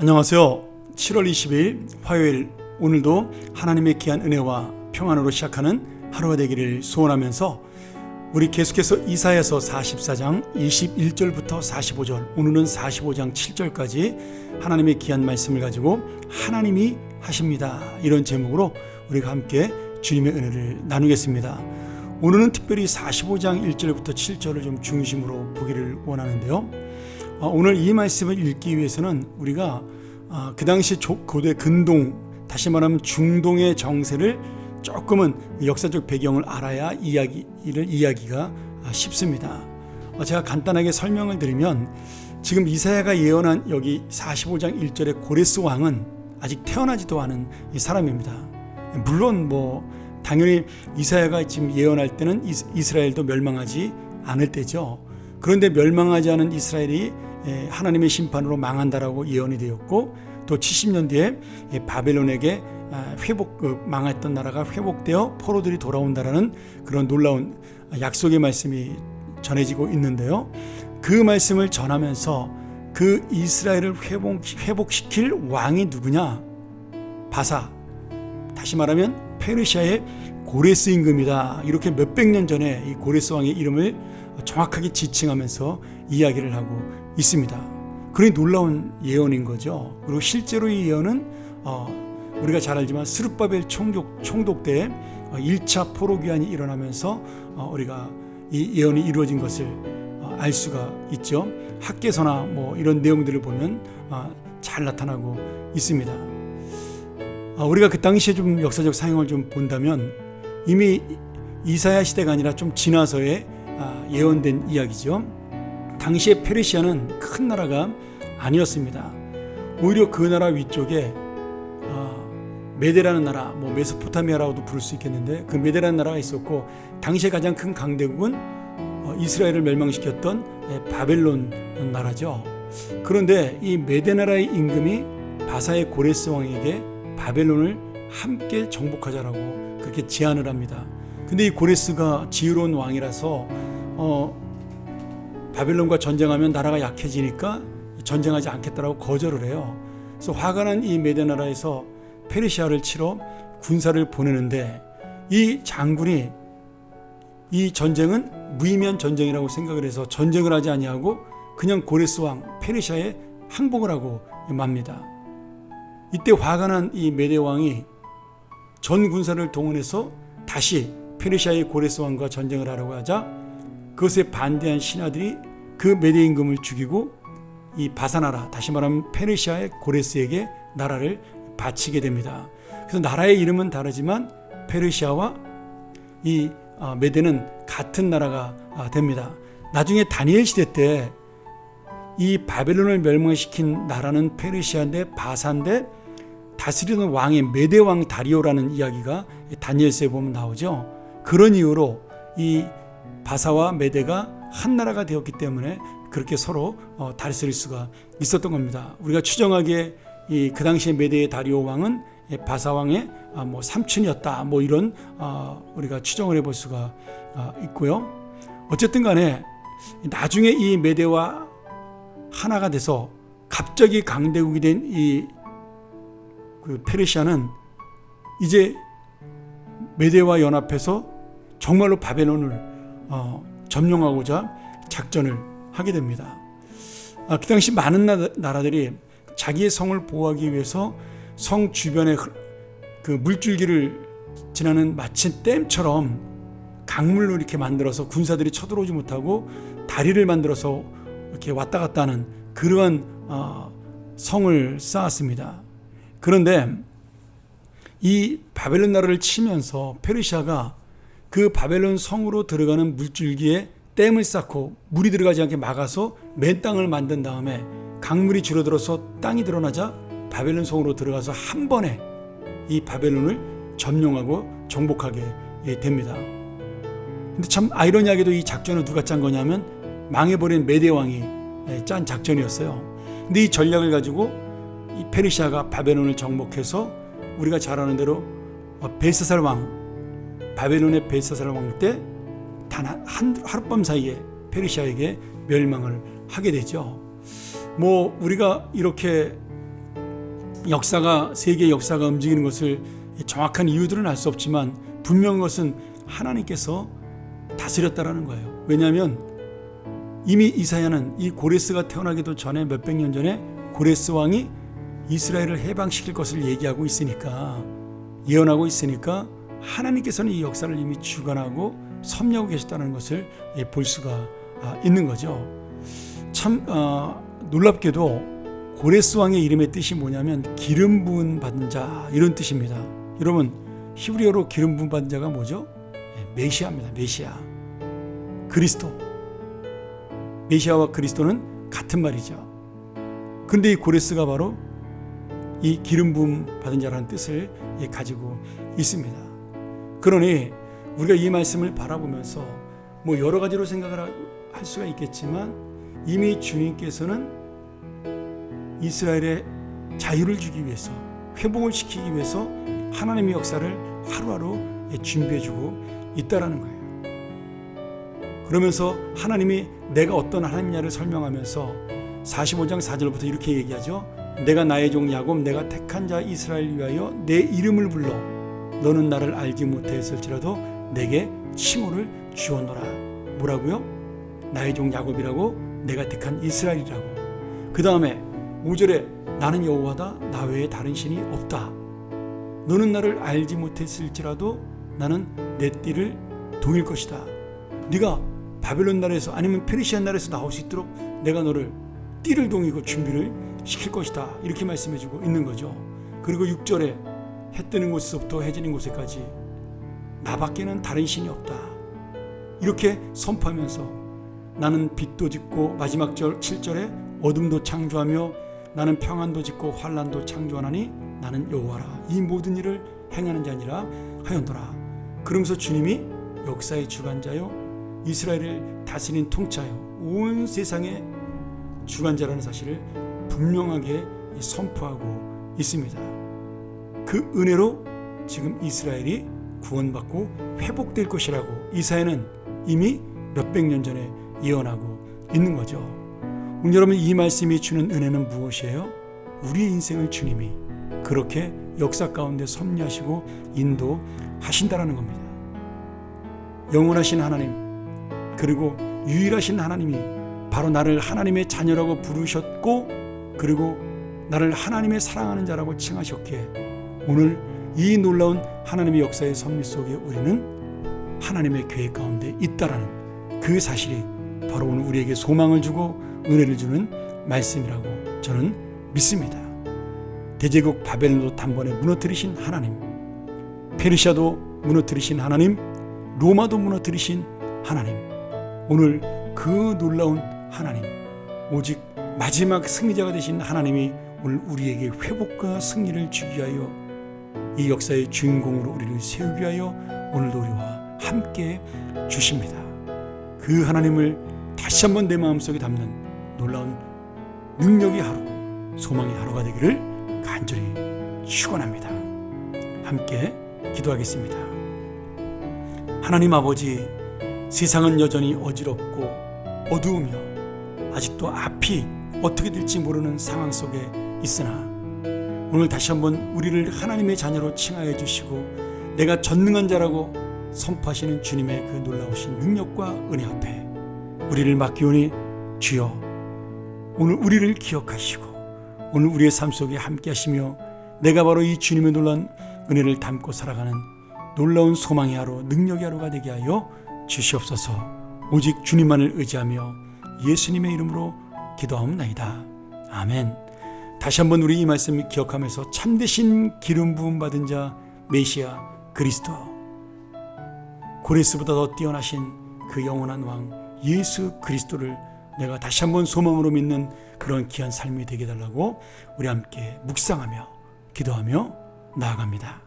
안녕하세요. 7월 20일 화요일, 오늘도 하나님의 귀한 은혜와 평안으로 시작하는 하루가 되기를 소원하면서 우리 계속해서 이사야서 44장 21절부터 45절, 오늘은 45장 7절까지 하나님의 귀한 말씀을 가지고 하나님이 하십니다, 이런 제목으로 우리가 함께 주님의 은혜를 나누겠습니다. 오늘은 특별히 45장 1절부터 7절을 좀 중심으로 보기를 원하는데요. 오늘 이 말씀을 읽기 위해서는 우리가 그 당시 고대 근동, 다시 말하면 중동의 정세를 조금은 역사적 배경을 알아야 이야기가 쉽습니다. 제가 간단하게 설명을 드리면, 지금 이사야가 예언한 여기 45장 1절의 고레스 왕은 아직 태어나지도 않은 사람입니다. 물론 당연히 이사야가 지금 예언할 때는 이스라엘도 멸망하지 않을 때죠. 그런데 멸망하지 않은 이스라엘이 하나님의 심판으로 망한다라고 예언이 되었고, 또 70년 뒤에 바벨론에게 망했던 나라가 회복되어 포로들이 돌아온다라는 그런 놀라운 약속의 말씀이 전해지고 있는데요. 그 말씀을 전하면서 그 이스라엘을 회복시킬 왕이 누구냐? 바사, 다시 말하면 페르시아의 고레스 임금이다. 이렇게 몇백 년 전에 이 고레스 왕의 이름을 정확하게 지칭하면서 이야기를 하고 있습니다. 그러니 놀라운 예언인 거죠. 그리고 실제로 이 예언은 우리가 잘 알지만 스룹바벨 총독 때 1차 포로기한이 일어나면서 우리가 이 예언이 이루어진 것을 알 수가 있죠. 학개서나 이런 내용들을 보면 잘 나타나고 있습니다. 우리가 그 당시에 좀 역사적 상황을 좀 본다면 이미 이사야 시대가 아니라 좀 지나서의 예언된 이야기죠. 당시에 페르시아는 큰 나라가 아니었습니다. 오히려 그 나라 위쪽에 메데라는 나라, 메소포타미아라고도 부를 수 있겠는데, 그 메데라는 나라가 있었고, 당시에 가장 큰 강대국은 이스라엘을 멸망시켰던 바벨론 나라죠. 그런데 이 메데 나라의 임금이 바사의 고레스 왕에게 바벨론을 함께 정복하자라고 그렇게 제안을 합니다. 근데 이 고레스가 지혜로운 왕이라서 바벨론과 전쟁하면 나라가 약해지니까 전쟁하지 않겠다라고 거절을 해요. 그래서 화가 난 이 메데 나라에서 페르시아를 치러 군사를 보내는데, 이 장군이 이 전쟁은 무의미한 전쟁이라고 생각을 해서 전쟁을 하지 아니하고 그냥 고레스 왕 페르시아에 항복을 하고 맙니다. 이때 화가 난 이 메데 왕이 전 군사를 동원해서 다시 페르시아의 고레스 왕과 전쟁을 하려고 하자, 그것에 반대한 신하들이 그 메데 임금을 죽이고 이 바사나라, 다시 말하면 페르시아의 고레스에게 나라를 바치게 됩니다. 그래서 나라의 이름은 다르지만 페르시아와 이 메데는 같은 나라가 됩니다. 나중에 다니엘 시대 때 이 바벨론을 멸망시킨 나라는 페르시아인데 바사인데, 다스리는 왕의 메데 왕 다리오라는 이야기가 다니엘서에 보면 나오죠. 그런 이유로 이 바사와 메데가 한 나라가 되었기 때문에 그렇게 서로 다스릴 수가 있었던 겁니다. 우리가 추정하기에 그 당시에 메데의 다리오 왕은 바사 왕의 삼촌이었다, 이런 우리가 추정을 해볼 수가 있고요. 어쨌든 간에 나중에 이 메데와 하나가 돼서 갑자기 강대국이 된 그 페르시아는 이제 메데와 연합해서 정말로 바벨론을 점령하고자 작전을 하게 됩니다. 그 당시 많은 나라들이 자기의 성을 보호하기 위해서 성 주변에 그 물줄기를 지나는 마치 댐처럼 강물로 이렇게 만들어서 군사들이 쳐들어오지 못하고 다리를 만들어서 이렇게 왔다 갔다 하는 그러한 성을 쌓았습니다. 그런데 이 바벨론 나라를 치면서 페르시아가 그 바벨론 성으로 들어가는 물줄기에 댐을 쌓고 물이 들어가지 않게 막아서 맨 땅을 만든 다음에 강물이 줄어들어서 땅이 드러나자 바벨론 성으로 들어가서 한 번에 이 바벨론을 점령하고 정복하게 됩니다. 근데 참 아이러니하게도 이 작전을 누가 짠 거냐면 망해버린 메데 왕이 짠 작전이었어요. 근데 이 전략을 가지고 이 페르시아가 바벨론을 정복해서 우리가 잘 아는 대로 벨사살 왕, 바벨론의 벨사살 왕 때 단 하룻밤 사이에 페르시아에게 멸망을 하게 되죠. 우리가 이렇게 세계 역사가 움직이는 것을 정확한 이유들은 알 수 없지만 분명한 것은 하나님께서 다스렸다라는 거예요. 왜냐하면 이미 이사야는 이 고레스가 태어나기도 전에 몇백 년 전에 고레스 왕이 이스라엘을 해방시킬 것을 얘기하고 있으니까, 예언하고 있으니까 하나님께서는 이 역사를 이미 주관하고 섭리하고 계셨다는 것을 볼 수가 있는 거죠. 참 놀랍게도 고레스 왕의 이름의 뜻이 뭐냐면 기름 부은 받은 자, 이런 뜻입니다. 여러분, 히브리어로 기름 부은 받은 자가 뭐죠? 메시아입니다. 메시아, 그리스도. 메시아와 그리스도는 같은 말이죠. 그런데 이 고레스가 바로 이 기름 부음 받은 자라는 뜻을 가지고 있습니다. 그러니 우리가 이 말씀을 바라보면서 뭐 여러 가지로 생각을 할 수가 있겠지만, 이미 주님께서는 이스라엘의 자유를 주기 위해서, 회복을 시키기 위해서 하나님의 역사를 하루하루 준비해주고 있다라는 거예요. 그러면서 하나님이 내가 어떤 하나님이냐를 설명하면서 45장 4절부터 이렇게 얘기하죠. 내가 나의 종 야곱, 내가 택한 자 이스라엘 위하여 내 이름을 불러 너는 나를 알지 못했을지라도 내게 칭호를 주었노라. 뭐라고요? 나의 종 야곱이라고, 내가 택한 이스라엘이라고. 그 다음에 5절에 나는 여호와다, 나 외에 다른 신이 없다. 너는 나를 알지 못했을지라도 나는 내 띠를 동일 것이다. 네가 바벨론 나라에서 아니면 페르시아 나라에서 나올 수 있도록 내가 너를 띠를 동이고 준비를 시킬 것이다. 이렇게 말씀해주고 있는 거죠. 그리고 6절에 해 뜨는 곳에서부터 해 지는 곳에까지 나밖에는 다른 신이 없다. 이렇게 선포하면서 나는 빛도 짓고, 마지막 절 7절에 어둠도 창조하며 나는 평안도 짓고 환난도 창조하나니 나는 여호와라. 이 모든 일을 행하는 자니라 하였노라. 그러면서 주님이 역사의 주관자요, 이스라엘을 다스리는 통치하여 온 세상의 주관자라는 사실을 분명하게 선포하고 있습니다. 그 은혜로 지금 이스라엘이 구원받고 회복될 것이라고 이사야는 이미 몇백 년 전에 예언하고 있는 거죠. 오늘 여러분, 이 말씀이 주는 은혜는 무엇이에요? 우리의 인생을 주님이 그렇게 역사 가운데 섭리하시고 인도하신다라는 겁니다. 영원하신 하나님, 그리고 유일하신 하나님이 바로 나를 하나님의 자녀라고 부르셨고, 그리고 나를 하나님의 사랑하는 자라고 칭하셨기에 오늘 이 놀라운 하나님의 역사의 섭리 속에 우리는 하나님의 계획 가운데 있다라는 그 사실이 바로 오늘 우리에게 소망을 주고 은혜를 주는 말씀이라고 저는 믿습니다. 대제국 바벨론도 단번에 무너뜨리신 하나님, 페르시아도 무너뜨리신 하나님, 로마도 무너뜨리신 하나님, 오늘 그 놀라운 하나님, 오직 마지막 승리자가 되신 하나님이 오늘 우리에게 회복과 승리를 주기 위하여 이 역사의 주인공으로 우리를 세우기 위하여 오늘도 우리와 함께 주십니다. 그 하나님을 다시 한번 내 마음속에 담는 놀라운 능력의 하루, 소망의 하루가 되기를 간절히 축원합니다. 함께 기도하겠습니다. 하나님 아버지, 세상은 여전히 어지럽고 어두우며 아직도 앞이 어떻게 될지 모르는 상황 속에 있으나 오늘 다시 한번 우리를 하나님의 자녀로 칭하여 주시고 내가 전능한 자라고 선포하시는 주님의 그 놀라우신 능력과 은혜 앞에 우리를 맡기오니 주여, 오늘 우리를 기억하시고 오늘 우리의 삶 속에 함께 하시며 내가 바로 이 주님의 놀라운 은혜를 담고 살아가는 놀라운 소망의 하루, 능력의 하루가 되게 하여 주시옵소서. 오직 주님만을 의지하며 예수님의 이름으로 기도하옵나이다. 아멘. 다시 한번 우리 이 말씀을 기억하면서 참되신 기름 부음 받은 자 메시아 그리스도, 고레스보다 더 뛰어나신 그 영원한 왕 예수 그리스도를 내가 다시 한번 소망으로 믿는 그런 귀한 삶이 되게 해달라고 우리 함께 묵상하며 기도하며 나아갑니다.